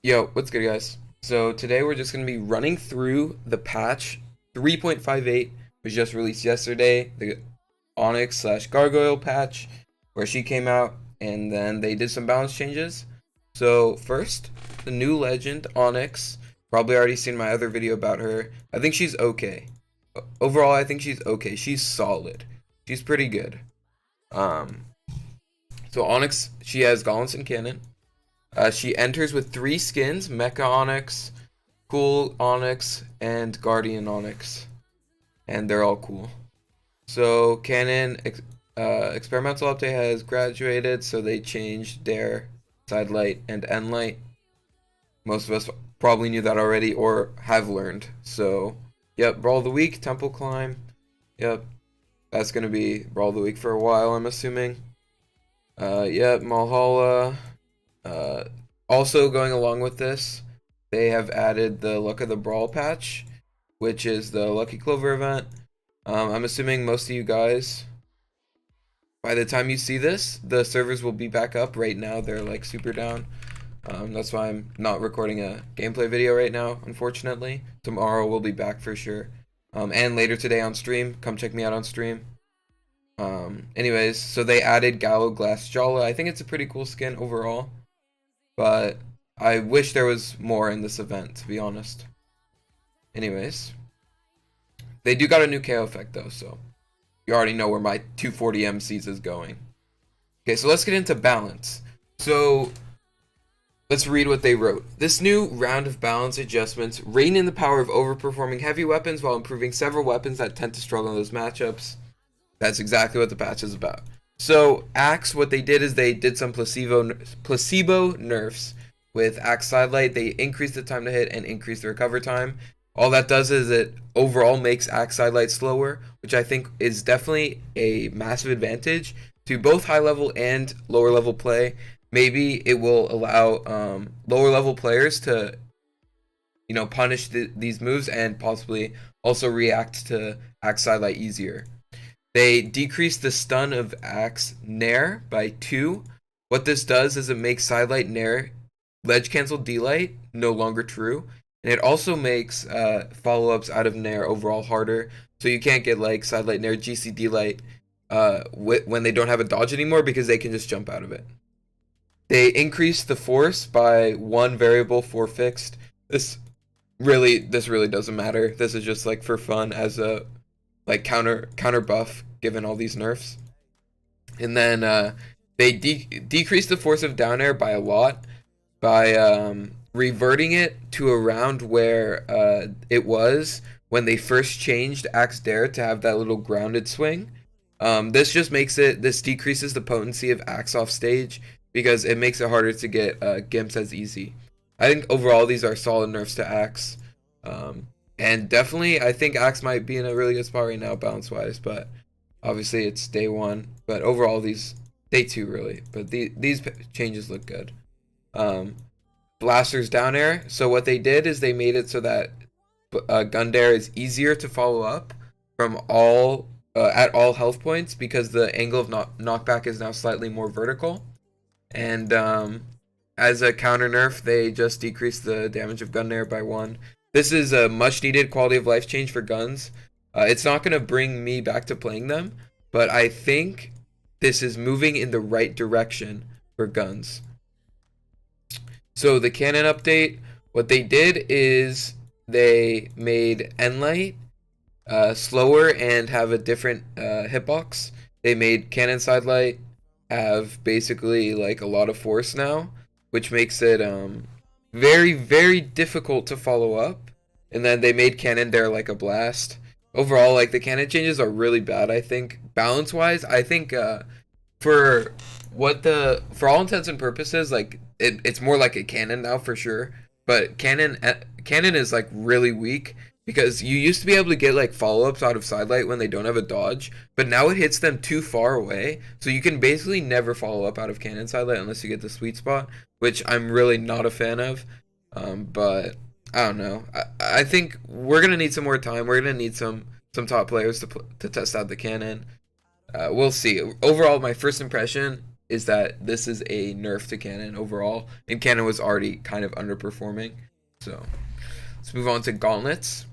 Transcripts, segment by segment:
Yo, what's good, guys? So today we're just going to be running through the patch 3.58, was just released yesterday, the Onyx slash Gargoyle patch, where she came out, and then they did some balance changes. So first, the new legend, Onyx. Probably already seen my other video about her. I think she's okay. Overall, I think she's okay. She's solid. She's pretty good. Um, so Onyx, she has Gauntlets and Cannon. She enters with 3 skins: Mecha Onyx, Cool Onyx, and Guardian Onyx. And they're all cool. So Canon experimental update has graduated, so they changed their side light and end light. Most of us probably knew that already or have learned. So, yep, Brawl of the Week, Temple Climb. Yep, that's going to be Brawl of the Week for a while, I'm assuming. Yep, Brawlhalla. Also going along with this, they have added the Luck of the Brawl patch, which is the Lucky Clover event. I'm assuming most of you guys, by the time you see this, the servers will be back up. Right now, they're like super down. That's why I'm not recording a gameplay video right now, unfortunately. Tomorrow we'll be back for sure. And later today on stream. Come check me out on stream. Anyways, so they added Gallo Glass Jala. I think it's a pretty cool skin overall, but I wish there was more in this event, to be honest. Anyways, they do got a new KO effect though, so you already know where my 240 MCs is going. Okay, so let's get into balance. So let's read what they wrote. This new round of balance adjustments rein in the power of overperforming heavy weapons while improving several weapons that tend to struggle in those matchups. That's exactly what the patch is about. So Axe, what they did is they did some placebo nerfs with Axe Sidelight. They increased the time to hit and increased the recover time. All that does is it overall makes Axe Sidelight slower, which I think is definitely a massive advantage to both high level and lower level play. Maybe it will allow lower level players to, punish these moves and possibly also react to Axe Sidelight easier. They decreased the stun of Axe Nair by 2. What this does is it makes Sidelight Nair ledge cancel D-Light no longer true. And it also makes follow-ups out of Nair overall harder. So you can't get like Sidelight Nair GC D-Light when they don't have a dodge anymore because they can just jump out of it. They increased the force by 1 variable for fixed. This really doesn't matter. This is just like for fun as a counter buff given all these nerfs. And then they decreased the force of down air by a lot by reverting it to around where it was when they first changed Axe Dare to have that little grounded swing. This decreases the potency of Axe off stage because it makes it harder to get Gimps as easy. I think overall these are solid nerfs to Axe. And definitely, I think Axe might be in a really good spot right now, balance-wise. But obviously, it's day 1. But overall, day 2 really. But these changes look good. Blaster's down air. So what they did is they made it so that Gundare is easier to follow up from at all health points because the angle of knockback is now slightly more vertical. And as a counter nerf, they just decreased the damage of Gundare by 1. This is a much needed quality of life change for guns. It's not going to bring me back to playing them, but I think this is moving in the right direction for guns. So the cannon update, what they did is they made Endlight slower and have a different hitbox. They made cannon sidelight have basically like a lot of force now, which makes it very, very difficult to follow up. And then they made Cannon Dare like a blast. Overall, like the cannon changes are really bad, I think. Balance wise, I think for all intents and purposes, like it's more like a cannon now for sure. But cannon is like really weak because you used to be able to get like follow-ups out of sidelight when they don't have a dodge, but now it hits them too far away. So you can basically never follow up out of cannon sidelight unless you get the sweet spot, which I'm really not a fan of. But I don't know. I think we're gonna need some more time. We're gonna need some top players to test out the cannon. We'll see. Overall, my first impression is that this is a nerf to Cannon overall, and Cannon was already kind of underperforming. So let's move on to Gauntlets.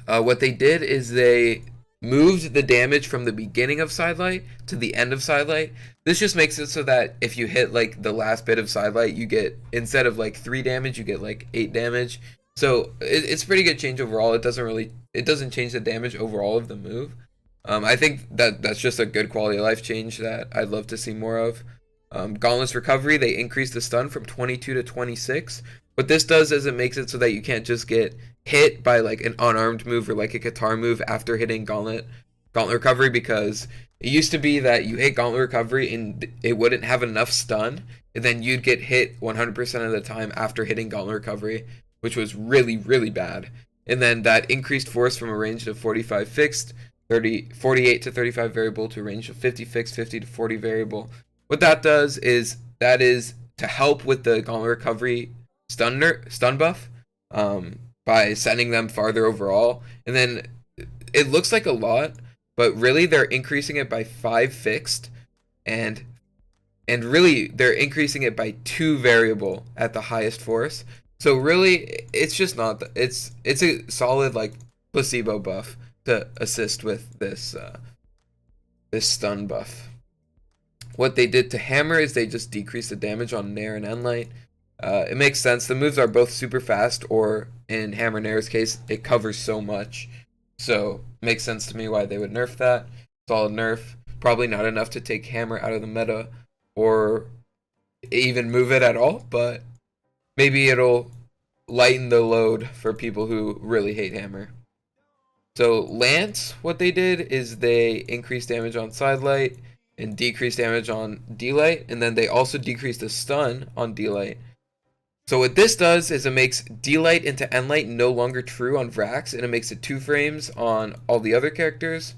What they did is they moved the damage from the beginning of Sidelight to the end of Sidelight. This just makes it so that if you hit like the last bit of Sidelight, you get, instead of like 3 damage, you get like 8 damage. So it's a pretty good change overall. It doesn't change the damage overall of the move. I think that's just a good quality of life change that I'd love to see more of. Gauntless Recovery, they increased the stun from 22 to 26. What this does is it makes it so that you can't just get hit by like an unarmed move or like a guitar move after hitting Gauntlet Recovery, because it used to be that you hit Gauntlet Recovery and it wouldn't have enough stun, and then you'd get hit 100% of the time after hitting Gauntlet Recovery, which was really, really bad. And then that increased force from a range of 45 fixed, 48 to 35 variable to a range of 50 fixed, 50 to 40 variable. What that does is that is to help with the Gauntlet Recovery stun buff, by sending them farther overall. And then it looks like a lot, but really they're increasing it by 5 fixed, and really they're increasing it by 2 variable at the highest force. So really it's just not it's a solid like placebo buff to assist with this this stun buff. What they did to Hammer is they just decreased the damage on Nair and Enlight. It makes sense. The moves are both super fast, or in Hammer Nair's case, it covers so much. So it makes sense to me why they would nerf that. Solid nerf. Probably not enough to take Hammer out of the meta or even move it at all, but maybe it'll lighten the load for people who really hate Hammer. So Lance, what they did is they increased damage on Sidelight and decreased damage on D-Light, and then they also decreased the stun on D-Light. So what this does is it makes D-Light into Enlight no longer true on Vrax, and it makes it 2 frames on all the other characters.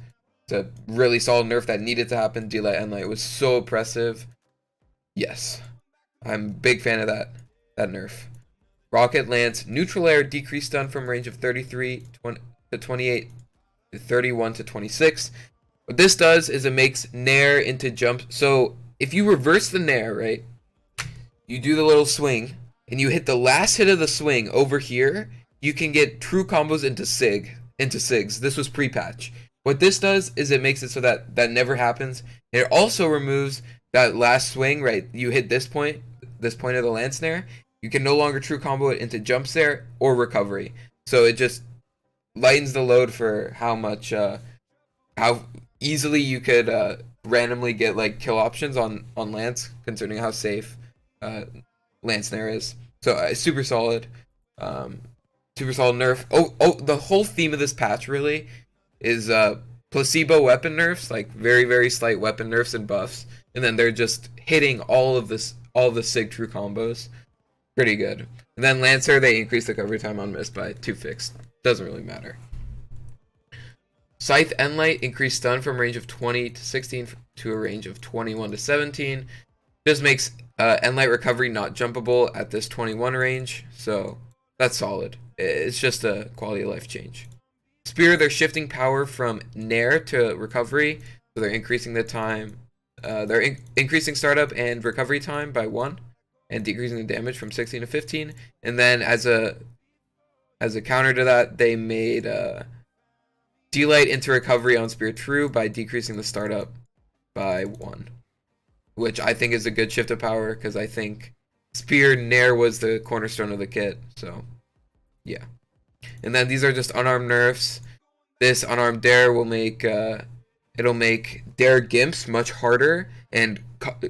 It's a really solid nerf that needed to happen. D-Light Enlight was so oppressive. Yes, I'm a big fan of that nerf. Rocket Lance, neutral air, decreased stun from range of 33 to 28 to 31 to 26. What this does is it makes Nair into jump. So if you reverse the Nair, right, you do the little swing, and you hit the last hit of the swing over here, you can get true combos into SIGs. This was pre-patch. What this does is it makes it so that that never happens. And it also removes that last swing, right? You hit this point of the Lance Nair, you can no longer true combo it into jumps there or recovery. So it just lightens the load for how much, how easily you could randomly get like kill options on Lance, considering how safe Lance Nair is. So super solid nerf. The whole theme of this patch really is placebo weapon nerfs, like very, very slight weapon nerfs and buffs, and then they're just hitting all of the SIG true combos. Pretty good. And then Lancer, they increase the cover time on miss by 2 fixed. Doesn't really matter. Scythe Enlight increased stun from a range of 20 to 16 to a range of 21 to 17. Just makes Enlight recovery not jumpable at this 21 range, so that's solid. It's just a quality of life change. Spear, they're shifting power from Nair to recovery, so they're increasing the time. They're increasing startup and recovery time by 1, and decreasing the damage from 16 to 15. And then as a counter to that, they made D-Light into recovery on Spear True by decreasing the startup by 1. Which I think is a good shift of power, because I think Spear Nair was the cornerstone of the kit, so yeah. And then these are just unarmed nerfs. This unarmed Dare will make, it'll make Dare Gimps much harder, and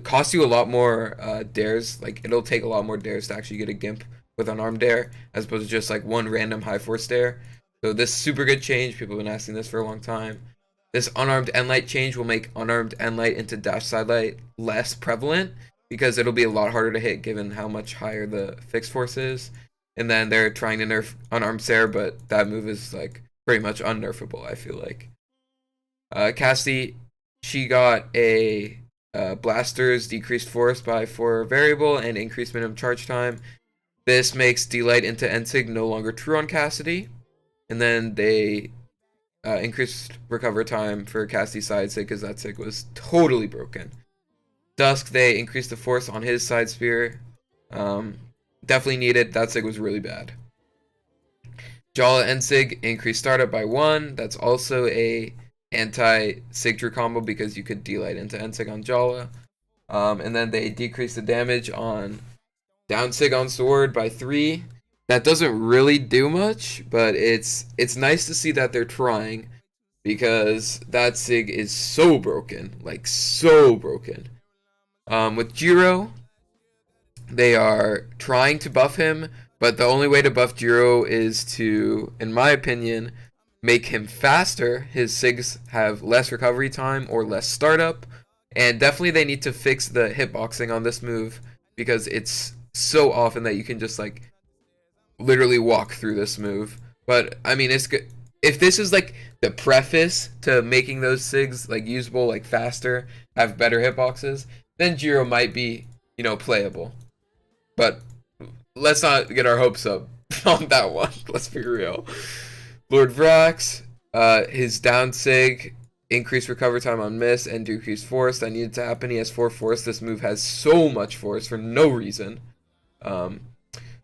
cost you a lot more Dares. Like, it'll take a lot more Dares to actually get a Gimp with unarmed Dare, as opposed to just like one random high force Dare. So this super good change, people have been asking this for a long time. This unarmed Enlight change will make unarmed Enlight into dash sidelight less prevalent, because it'll be a lot harder to hit given how much higher the fixed force is. And then they're trying to nerf unarmed Sarah, but that move is like pretty much unnerfable, I feel like. Cassidy, she got a Blaster's decreased force by 4 variable and increased minimum charge time. This makes D-Light into Ensig no longer true on Cassidy. And then they increased recover time for Cassidy's side sig, because that sig was totally broken. Dusk, they increased the force on his side spear. Definitely needed. That sig was really bad. Jala and Sig increased startup by 1. That's also a anti-Sigtru combo because you could D-Light into Ensig on Jala. And then they decreased the damage on down Sig on Sword by 3. That doesn't really do much, but it's nice to see that they're trying because that Sig is so broken, like so broken. With Jiro, they are trying to buff him, but the only way to buff Jiro is to, in my opinion, make him faster. His Sigs have less recovery time or less startup, and definitely they need to fix the hitboxing on this move because it's so often that you can just like literally walk through this move. But I mean, it's good if this is like the preface to making those Sigs like usable, like faster, have better hitboxes, then Jiro might be, you know, playable. But let's not get our hopes up on that one. Let's be real. Lord Vrax, his down Sig, increased recovery time on miss and decreased force. That needed to happen. He has 4 force. This move has so much force for no reason.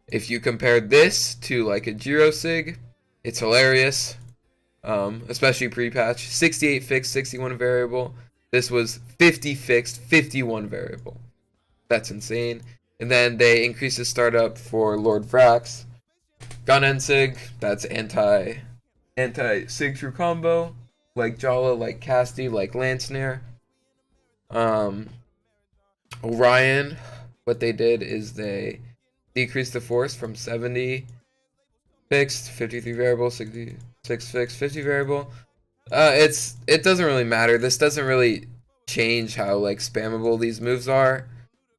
If you compare this to like a Jiro Sig, it's hilarious. Especially pre-patch. 68 fixed, 61 variable. This was 50 fixed, 51 variable. That's insane. And then they increased the startup for Lord Vrax. Gun and Sig, that's anti Sig through combo. Like Jala, like Casti, like Lansnare. Orion, what they did is they decreased the force from 70 fixed, 53 variable, 66 fixed, 50 variable. It doesn't really matter. This doesn't really change how like spammable these moves are.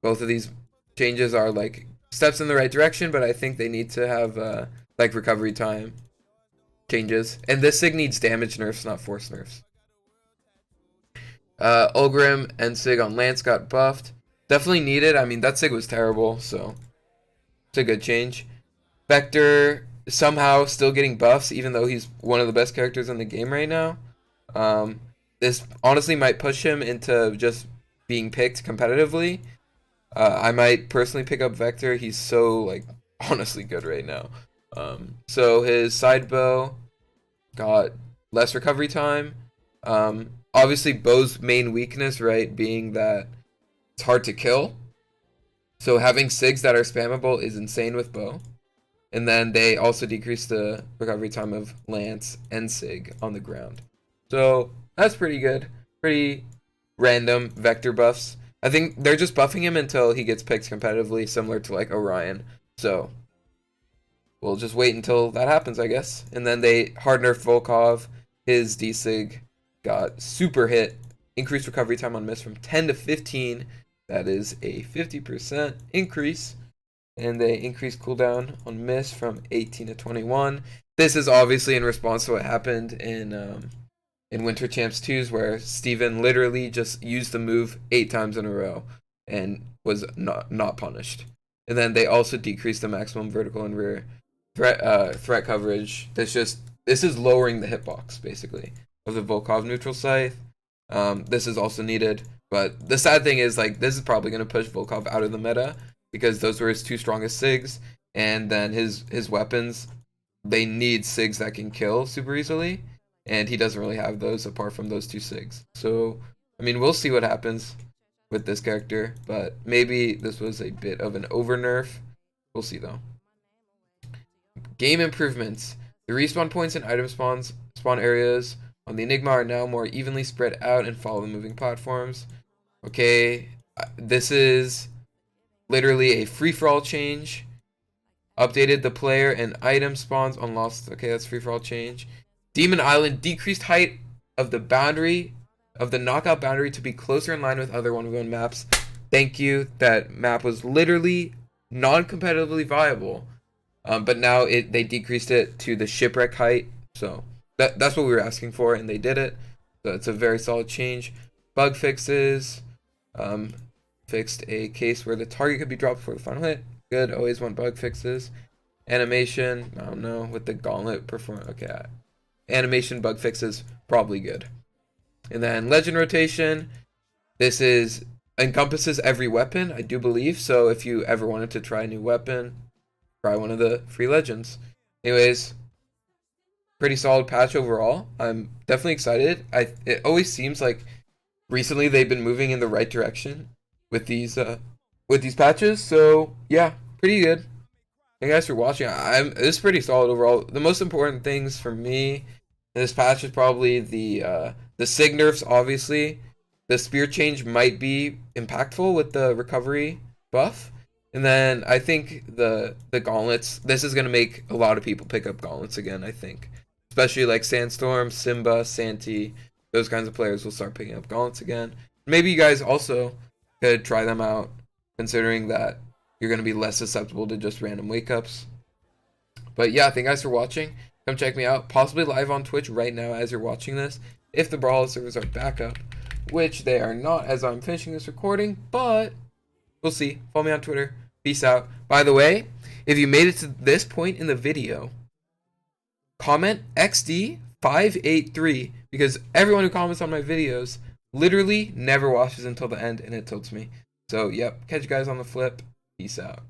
Both of these changes are like steps in the right direction, but I think they need to have like recovery time changes. And this Sig needs damage nerfs, not force nerfs. Ulgrim and Sig on Lance got buffed. Definitely needed. I mean, that Sig was terrible, so it's a good change. Vector somehow still getting buffs, even though he's one of the best characters in the game right now. This honestly might push him into just being picked competitively. I might personally pick up Vector. He's so like honestly good right now. So his side bow got less recovery time. Obviously Bow's main weakness, right, being that it's hard to kill. So having Sigs that are spammable is insane with Bow. And then they also decreased the recovery time of Lance and Sig on the ground. So that's pretty good. Pretty random Vector buffs. I think they're just buffing him until he gets picked competitively, similar to like Orion. So we'll just wait until that happens, I guess. And then they hard nerfed Volkov. His D-Sig got super hit. Increased recovery time on miss from 10 to 15. That is a 50% increase. And they increased cooldown on miss from 18 to 21. This is obviously in response to what happened in Winter Champs 2s, where Steven literally just used the move 8 times in a row and was not punished. And then they also decreased the maximum vertical and rear threat coverage. This is lowering the hitbox basically of the Volkov neutral scythe. This is also needed, but the sad thing is like this is probably going to push Volkov out of the meta because those were his 2 strongest Sigs, and then his weapons, they need Sigs that can kill super easily. And he doesn't really have those apart from those 2 Sigs. So, I mean, we'll see what happens with this character. But maybe this was a bit of an over nerf. We'll see, though. Game improvements. The respawn points and item spawn areas on the Enigma are now more evenly spread out and follow the moving platforms. Okay, this is literally a free-for-all change. Updated the player and item spawns on lost. Okay, that's free-for-all change. Demon Island decreased height of the boundary of the knockout boundary to be closer in line with other 1v1 maps. Thank you. That map was literally non-competitively viable, but now they decreased it to the shipwreck height. So that's what we were asking for, and they did it. So it's a very solid change. Bug fixes. Fixed a case where the target could be dropped before the final hit. Good. Always want bug fixes. Animation. I don't know with the gauntlet perform. Okay. Animation bug fixes, probably good. And then legend rotation. This is encompasses every weapon, I do believe. So if you ever wanted to try a new weapon, try one of the free legends. Anyways, pretty solid patch overall. I'm definitely excited. It always seems like recently they've been moving in the right direction with these patches. So yeah, pretty good. Thank you guys for watching. It's pretty solid overall. The most important things for me in this patch is probably the sig nerfs. Obviously, the spear change might be impactful with the recovery buff, and then I think the gauntlets. This is gonna make a lot of people pick up gauntlets again. I think, especially like Sandstorm, Simba, Santi. Those kinds of players will start picking up gauntlets again. Maybe you guys also could try them out, considering that you're going to be less susceptible to just random wake-ups. But yeah, thank you guys for watching. Come check me out, possibly live on Twitch right now as you're watching this, if the Brawlhalla servers are back up, which they are not as I'm finishing this recording, but we'll see. Follow me on Twitter. Peace out. By the way, if you made it to this point in the video, comment XD583, because everyone who comments on my videos literally never watches until the end, and it tilts me. So, yep, catch you guys on the flip. Peace out.